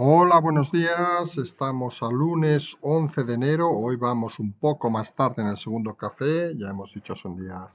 Hola, buenos días. Estamos a lunes 11 de enero. Hoy vamos un poco más tarde en el segundo café. Ya hemos dicho, son días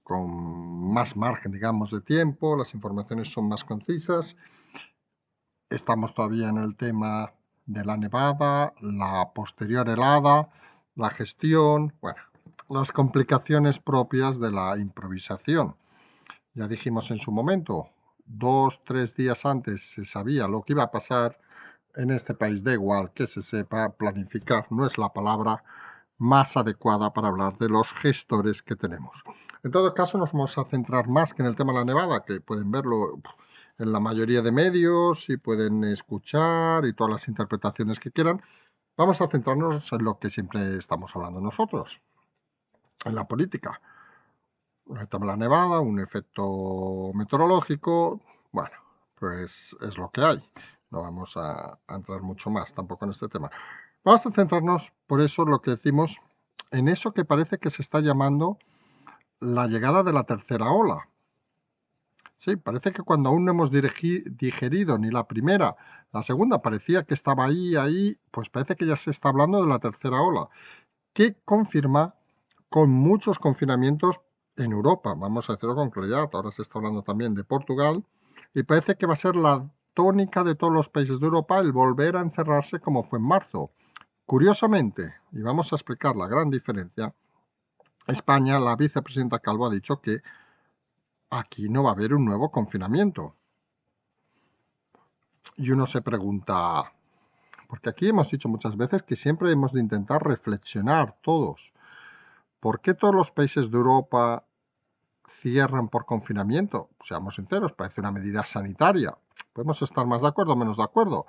con más margen, digamos, de tiempo. Las informaciones son más concisas. Estamos todavía en el tema de la nevada, la posterior helada, la gestión, bueno, las complicaciones propias de la improvisación. Ya dijimos en su momento, 2, 3 días antes se sabía lo que iba a pasar. En este país da igual que se sepa, planificar no es la palabra más adecuada para hablar de los gestores que tenemos. En todo caso, nos vamos a centrar más que en el tema de la nevada, que pueden verlo en la mayoría de medios y pueden escuchar y todas las interpretaciones que quieran. Vamos a centrarnos en lo que siempre estamos hablando nosotros, en la política. El tema de la nevada, un efecto meteorológico, bueno, pues es lo que hay. No vamos a entrar mucho más tampoco en este tema. Vamos a centrarnos, por eso, lo que decimos, en eso que parece que se está llamando la llegada de la tercera ola. Sí, parece que cuando aún no hemos digerido ni la primera, la segunda parecía que estaba ahí, pues parece que ya se está hablando de la tercera ola, que confirma con muchos confinamientos en Europa. Vamos a decirlo con claridad. Ahora se está hablando también de Portugal y parece que va a ser la tónica de todos los países de Europa el volver a encerrarse como fue en marzo. Curiosamente, y vamos a explicar la gran diferencia, España, la vicepresidenta Calvo ha dicho que aquí no va a haber un nuevo confinamiento. Y uno se pregunta, porque aquí hemos dicho muchas veces que siempre hemos de intentar reflexionar todos. ¿Por qué todos los países de Europa cierran por confinamiento? Seamos sinceros, parece una medida sanitaria. Podemos estar más de acuerdo o menos de acuerdo,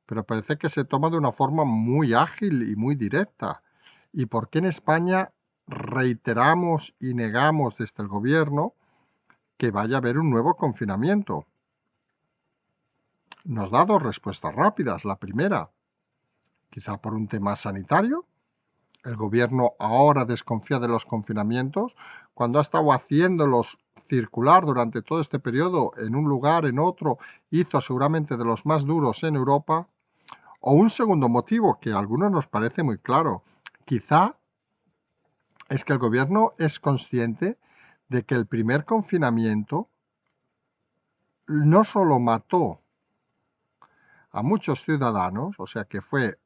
pero parece que se toma de una forma muy ágil y muy directa. ¿Y por qué en España reiteramos y negamos desde el gobierno que vaya a haber un nuevo confinamiento? Nos da dos respuestas rápidas. La primera, quizá por un tema sanitario. El gobierno ahora desconfía de los confinamientos, cuando ha estado haciéndolos circular durante todo este periodo en un lugar, en otro, hizo seguramente de los más duros en Europa. O un segundo motivo que a algunos nos parece muy claro, quizá es que el gobierno es consciente de que el primer confinamiento no solo mató a muchos ciudadanos, o sea que fue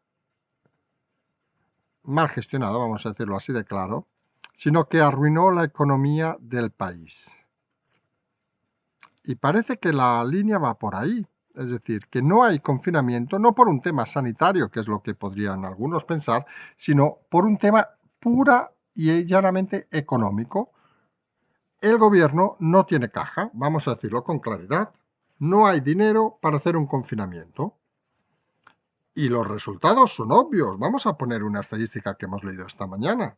mal gestionado, vamos a decirlo así de claro, sino que arruinó la economía del país. Y parece que la línea va por ahí. Es decir, que no hay confinamiento, no por un tema sanitario, que es lo que podrían algunos pensar, sino por un tema pura y llanamente económico. El gobierno no tiene caja, vamos a decirlo con claridad. No hay dinero para hacer un confinamiento. Y los resultados son obvios. Vamos a poner una estadística que hemos leído esta mañana.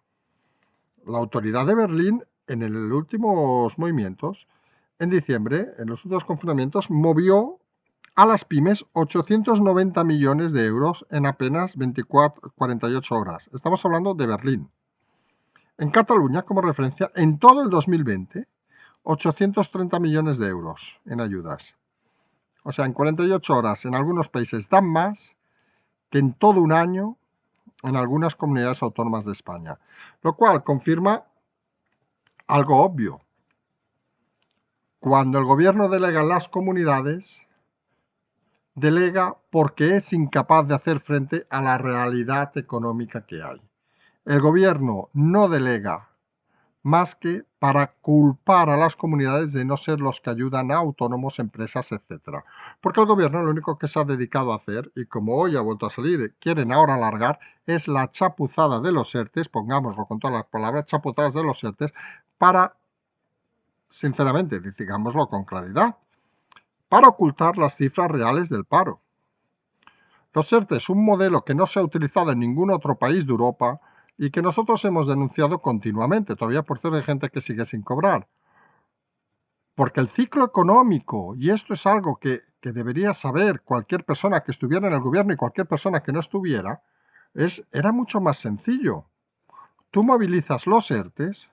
La autoridad de Berlín, en los últimos movimientos, en diciembre, en los últimos confinamientos, movió a las pymes 890 millones de euros en apenas 48 horas. Estamos hablando de Berlín. En Cataluña, como referencia, en todo el 2020, 830 millones de euros en ayudas. O sea, en 48 horas en algunos países dan más que en todo un año en algunas comunidades autónomas de España. Lo cual confirma algo obvio. Cuando el gobierno delega en las comunidades, delega porque es incapaz de hacer frente a la realidad económica que hay. El gobierno no delega más que para culpar a las comunidades de no ser los que ayudan a autónomos, empresas, etc. Porque el gobierno lo único que se ha dedicado a hacer, y como hoy ha vuelto a salir, quieren ahora alargar, es la chapuzada de los ERTES, pongámoslo con todas las palabras, chapuzadas de los ERTES, para, sinceramente, digámoslo con claridad, para ocultar las cifras reales del paro. Los ERTES, un modelo que no se ha utilizado en ningún otro país de Europa y que nosotros hemos denunciado continuamente, todavía por cierto hay gente que sigue sin cobrar. Porque el ciclo económico, y esto es algo que debería saber cualquier persona que estuviera en el gobierno y cualquier persona que no estuviera, era mucho más sencillo. Tú movilizas los ERTES,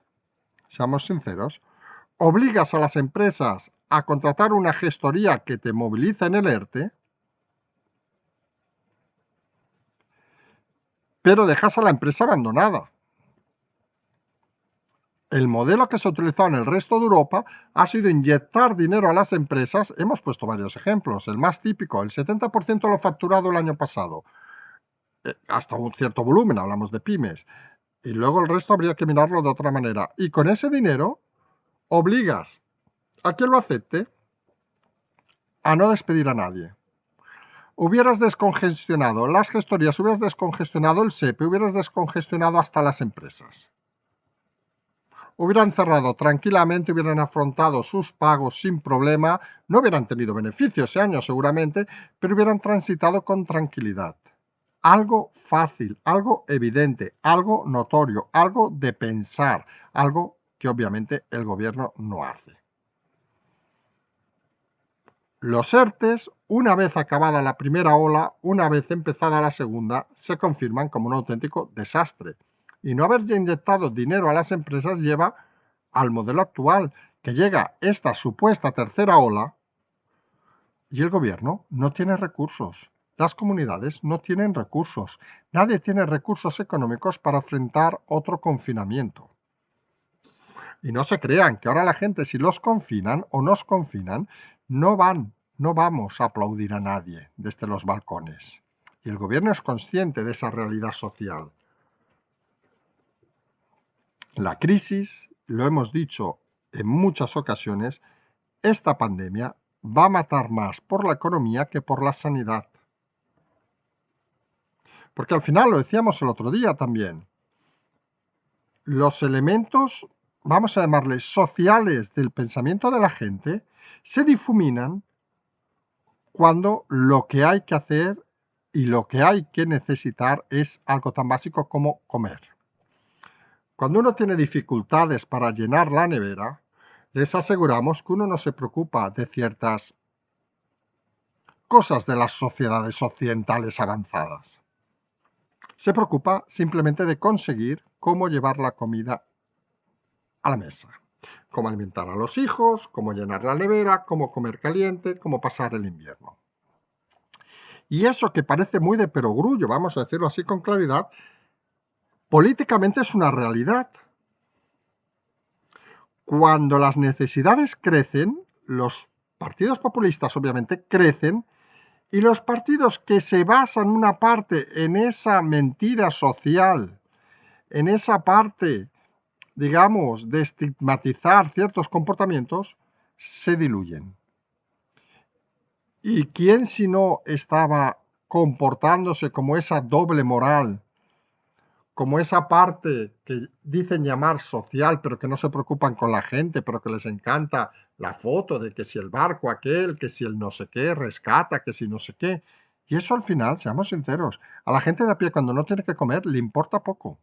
seamos sinceros, obligas a las empresas a contratar una gestoría que te moviliza en el ERTE, pero dejas a la empresa abandonada. El modelo que se utilizó en el resto de Europa ha sido inyectar dinero a las empresas. Hemos puesto varios ejemplos. El más típico, el 70% lo facturado el año pasado, hasta un cierto volumen, hablamos de pymes. Y luego el resto habría que mirarlo de otra manera. Y con ese dinero obligas a quien lo acepte a no despedir a nadie. Hubieras descongestionado las gestorías, hubieras descongestionado el SEPE, hubieras descongestionado hasta las empresas. Hubieran cerrado tranquilamente, hubieran afrontado sus pagos sin problema, no hubieran tenido beneficios ese año seguramente, pero hubieran transitado con tranquilidad. Algo fácil, algo evidente, algo notorio, algo de pensar, algo que obviamente el gobierno no hace. Los ERTEs, una vez acabada la primera ola, una vez empezada la segunda, se confirman como un auténtico desastre. Y no haber inyectado dinero a las empresas lleva al modelo actual, que llega esta supuesta tercera ola y el gobierno no tiene recursos. Las comunidades no tienen recursos. Nadie tiene recursos económicos para enfrentar otro confinamiento. Y no se crean que ahora la gente, si los confinan o nos confinan, no vamos a aplaudir a nadie desde los balcones. Y el gobierno es consciente de esa realidad social. La crisis, lo hemos dicho en muchas ocasiones, esta pandemia va a matar más por la economía que por la sanidad. Porque al final, lo decíamos el otro día también, los elementos, vamos a llamarles sociales del pensamiento de la gente, se difuminan cuando lo que hay que hacer y lo que hay que necesitar es algo tan básico como comer. Cuando uno tiene dificultades para llenar la nevera, les aseguramos que uno no se preocupa de ciertas cosas de las sociedades occidentales avanzadas. Se preocupa simplemente de conseguir cómo llevar la comida a la mesa, cómo alimentar a los hijos, cómo llenar la nevera, cómo comer caliente, cómo pasar el invierno. Y eso que parece muy de perogrullo, vamos a decirlo así con claridad, políticamente es una realidad. Cuando las necesidades crecen, los partidos populistas obviamente crecen, y los partidos que se basan una parte en esa mentira social, en esa parte, digamos, de estigmatizar ciertos comportamientos, se diluyen. ¿Y quién si no estaba comportándose como esa doble moral, como esa parte que dicen llamar social, pero que no se preocupan con la gente, pero que les encanta la foto de que si el barco aquel, que si el no sé qué rescata, que si no sé qué? Y eso al final, seamos sinceros, a la gente de a pie cuando no tiene que comer le importa poco.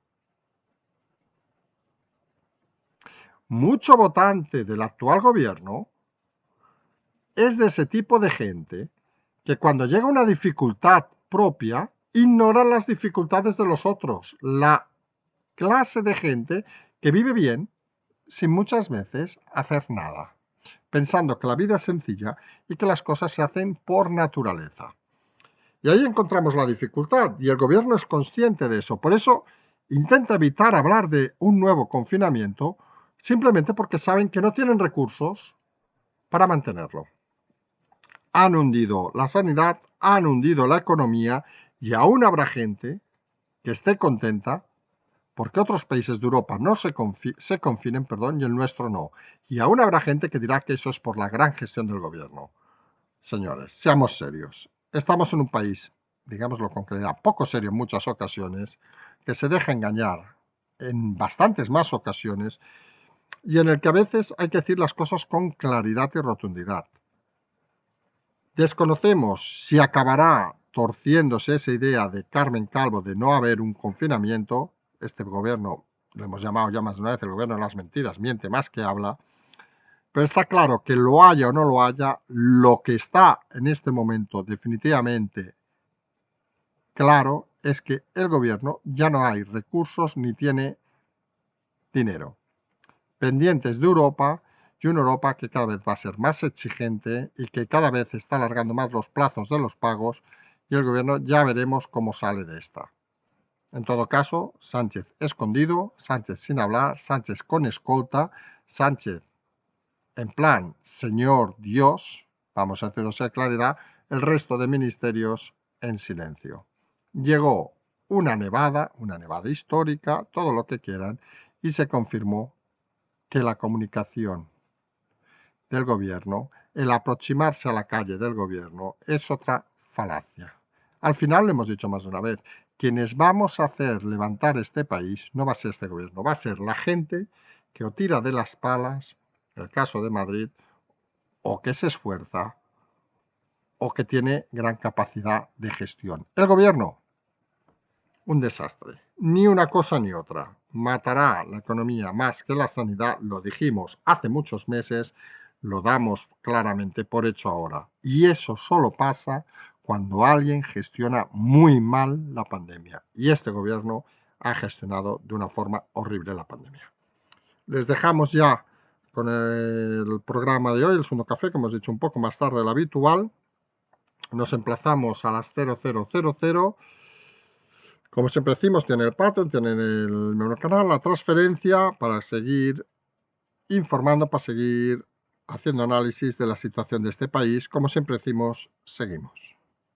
Mucho votante del actual gobierno es de ese tipo de gente que cuando llega una dificultad propia, ignora las dificultades de los otros. La clase de gente que vive bien sin muchas veces hacer nada, pensando que la vida es sencilla y que las cosas se hacen por naturaleza. Y ahí encontramos la dificultad y el gobierno es consciente de eso. Por eso intenta evitar hablar de un nuevo confinamiento simplemente porque saben que no tienen recursos para mantenerlo. Han hundido la sanidad, han hundido la economía y aún habrá gente que esté contenta porque otros países de Europa no se confinen, y el nuestro no. Y aún habrá gente que dirá que eso es por la gran gestión del gobierno. Señores, seamos serios. Estamos en un país, digámoslo con claridad, poco serio en muchas ocasiones, que se deja engañar en bastantes más ocasiones y en el que a veces hay que decir las cosas con claridad y rotundidad. Desconocemos si acabará torciéndose esa idea de Carmen Calvo de no haber un confinamiento. Este gobierno, lo hemos llamado ya más de una vez el gobierno de las mentiras, miente más que habla. Pero está claro que lo haya o no lo haya, lo que está en este momento definitivamente claro es que el gobierno ya no hay recursos ni tiene dinero. Pendientes de Europa y una Europa que cada vez va a ser más exigente y que cada vez está alargando más los plazos de los pagos y el gobierno ya veremos cómo sale de esta. En todo caso, Sánchez escondido, Sánchez sin hablar, Sánchez con escolta, Sánchez en plan señor Dios, vamos a hacernos claridad, el resto de ministerios en silencio. Llegó una nevada histórica, todo lo que quieran, y se confirmó que la comunicación del gobierno, el aproximarse a la calle del gobierno, es otra falacia. Al final, lo hemos dicho más de una vez, quienes vamos a hacer levantar este país no va a ser este gobierno, va a ser la gente que o tira de las palas, el caso de Madrid, o que se esfuerza, o que tiene gran capacidad de gestión. El gobierno, un desastre. Ni una cosa ni otra. Matará la economía más que la sanidad, lo dijimos hace muchos meses, lo damos claramente por hecho ahora. Y eso solo pasa cuando alguien gestiona muy mal la pandemia. Y este gobierno ha gestionado de una forma horrible la pandemia. Les dejamos ya con el programa de hoy, el segundo café, que hemos dicho un poco más tarde de lo habitual. Nos emplazamos a las 0000. Como siempre decimos, tienen el Patreon, tienen el mismo canal, la transferencia para seguir informando, para seguir haciendo análisis de la situación de este país. Como siempre decimos, seguimos.